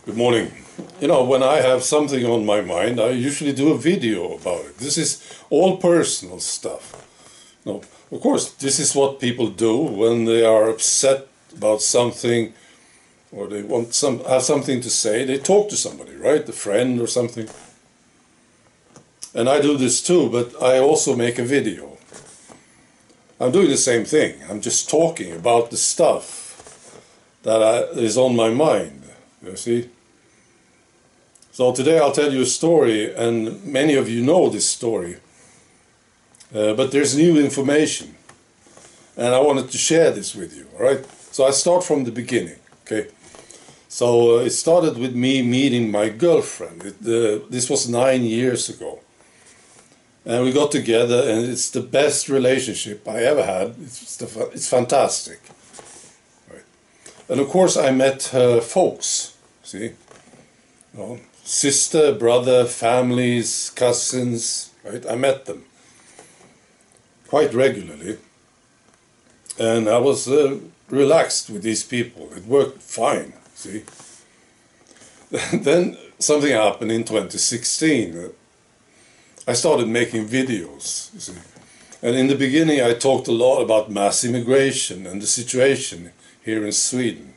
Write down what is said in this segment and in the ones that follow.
Good morning. You know, when I have something on my mind, I usually do a video about it. This is all personal stuff. No, of course, this is what people do when they are upset about something or they want have something to say. They talk to somebody, right? A friend or something. And I do this too, but I also make a video. I'm doing the same thing. I'm just talking about the stuff that is on my mind, you see. So today I'll tell you a story, and many of you know this story, but there's new information, and I wanted to share this with you, all right? So I start from the beginning, okay? So it started with me meeting my girlfriend. This was 9 years ago. And we got together, and it's the best relationship I ever had. It's fantastic. Right. And of course I met her folks, see? You know, sister, brother, families, cousins, right? I met them quite regularly. And I was relaxed with these people. It worked fine, see? Then something happened in 2016. I started making videos, you see. And in the beginning I talked a lot about mass immigration and the situation here in Sweden.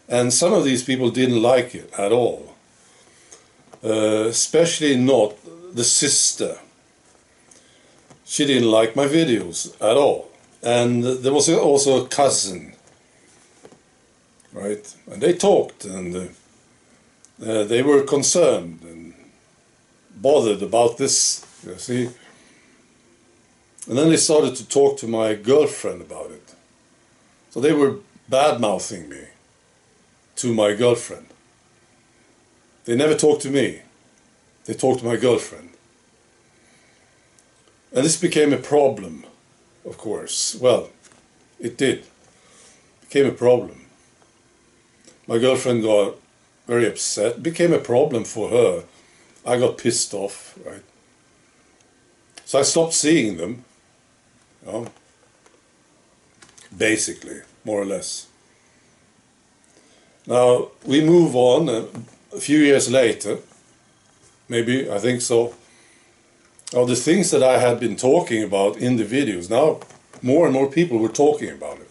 And some of these people didn't like it at all. Especially not the sister. She didn't like my videos at all. And there was also a cousin, right? And they talked, and they were concerned and bothered about this, you see. And then they started to talk to my girlfriend about it. So they were bad-mouthing me to my girlfriend. They never talked to me. They talked to my girlfriend. And this became a problem, of course. Well, it did. It became a problem. My girlfriend got very upset. It became a problem for her. I got pissed off, right? So I stopped seeing them, you know, basically, more or less. Now, we move on a few years later, maybe, I think so. Now, the things that I had been talking about in the videos, now more and more people were talking about it.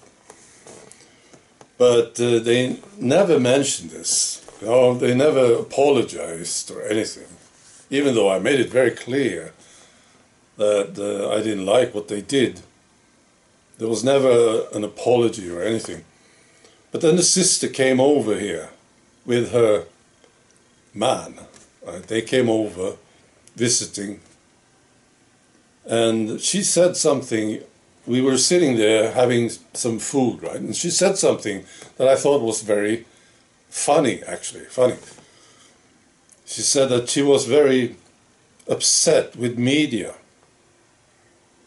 But they never mentioned this, you know, they never apologized or anything. Even though I made it very clear that I didn't like what they did. There was never an apology or anything. But then the sister came over here with her man. Right? They came over visiting. And she said something. We were sitting there having some food, right? And she said something that I thought was very funny, actually, funny. She said that she was very upset with media.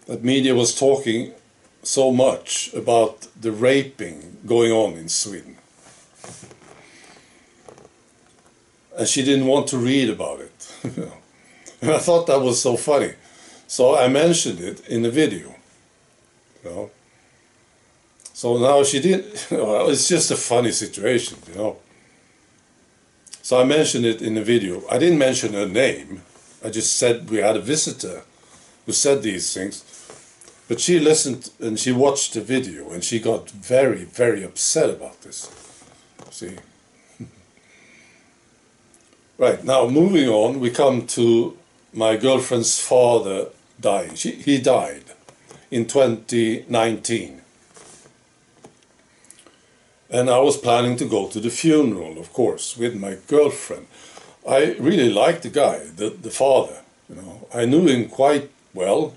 That media was talking so much about the raping going on in Sweden. And she didn't want to read about it. And I thought that was so funny. So I mentioned it in the video. You know? So now she didn't, well, it's just a funny situation, you know. So I mentioned it in the video. I didn't mention her name. I just said we had a visitor who said these things. But she listened and she watched the video and she got very, very upset about this. See? Right, now moving on, we come to my girlfriend's father dying. He died in 2019. And I was planning to go to the funeral, of course, with my girlfriend. I really liked the guy, the father, you know. I knew him quite well.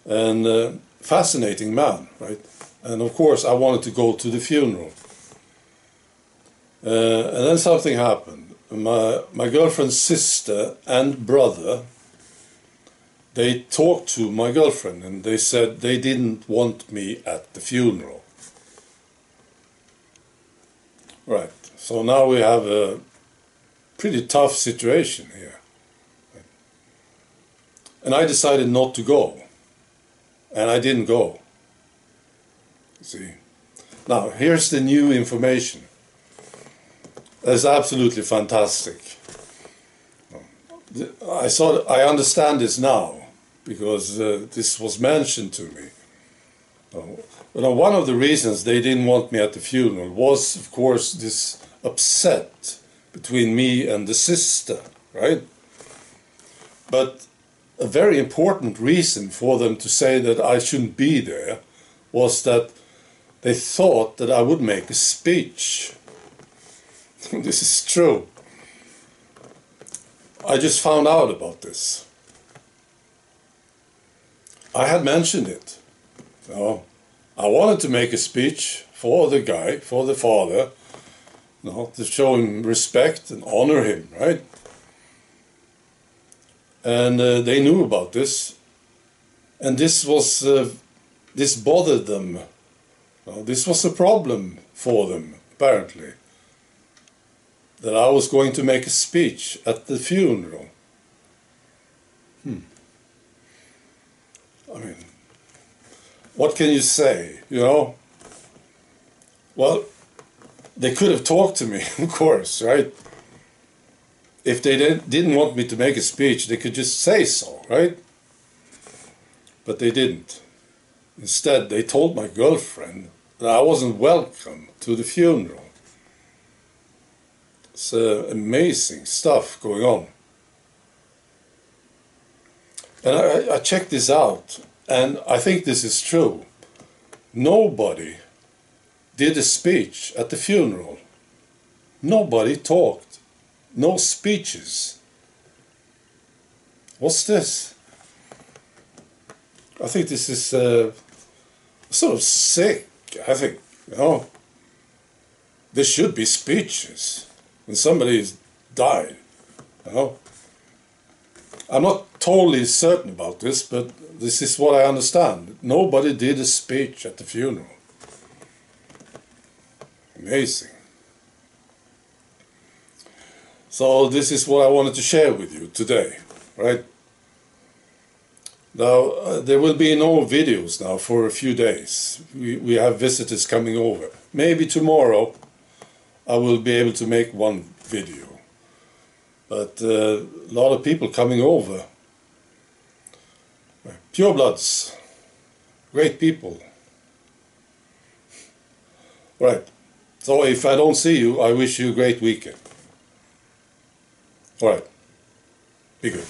And fascinating man, right? And of course, I wanted to go to the funeral. And then something happened. My girlfriend's sister and brother, they talked to my girlfriend and they said they didn't want me at the funeral. Right, so now we have a pretty tough situation here. And I decided not to go. And I didn't go. See? Now, here's the new information. That's absolutely fantastic. I understand this now because this was mentioned to me. One of the reasons they didn't want me at the funeral was, of course, this upset between me and the sister, right? But a very important reason for them to say that I shouldn't be there was that they thought that I would make a speech. This is true. I just found out about this. I had mentioned it. I wanted to make a speech for the guy, for the father, to show him respect and honor him, right? And they knew about this, and this bothered them. This was a problem for them, apparently, that I was going to make a speech at the funeral. I mean, what can you say, Well, they could have talked to me, of course, right? If they didn't want me to make a speech, they could just say so, right? But they didn't. Instead, they told my girlfriend that I wasn't welcome to the funeral. It's amazing stuff going on. And I checked this out, and I think this is true. Nobody did a speech at the funeral. Nobody talked. No speeches. What's this? I think this is sort of sick, I think, There should be speeches when somebody's died, I'm not totally certain about this, but this is what I understand. Nobody did a speech at the funeral. Amazing. So this is what I wanted to share with you today, right? Now, there will be no videos now for a few days. We have visitors coming over. Maybe tomorrow I will be able to make one video. But a lot of people coming over. Purebloods. Great people. Right. So if I don't see you, I wish you a great weekend. Alright. Be good.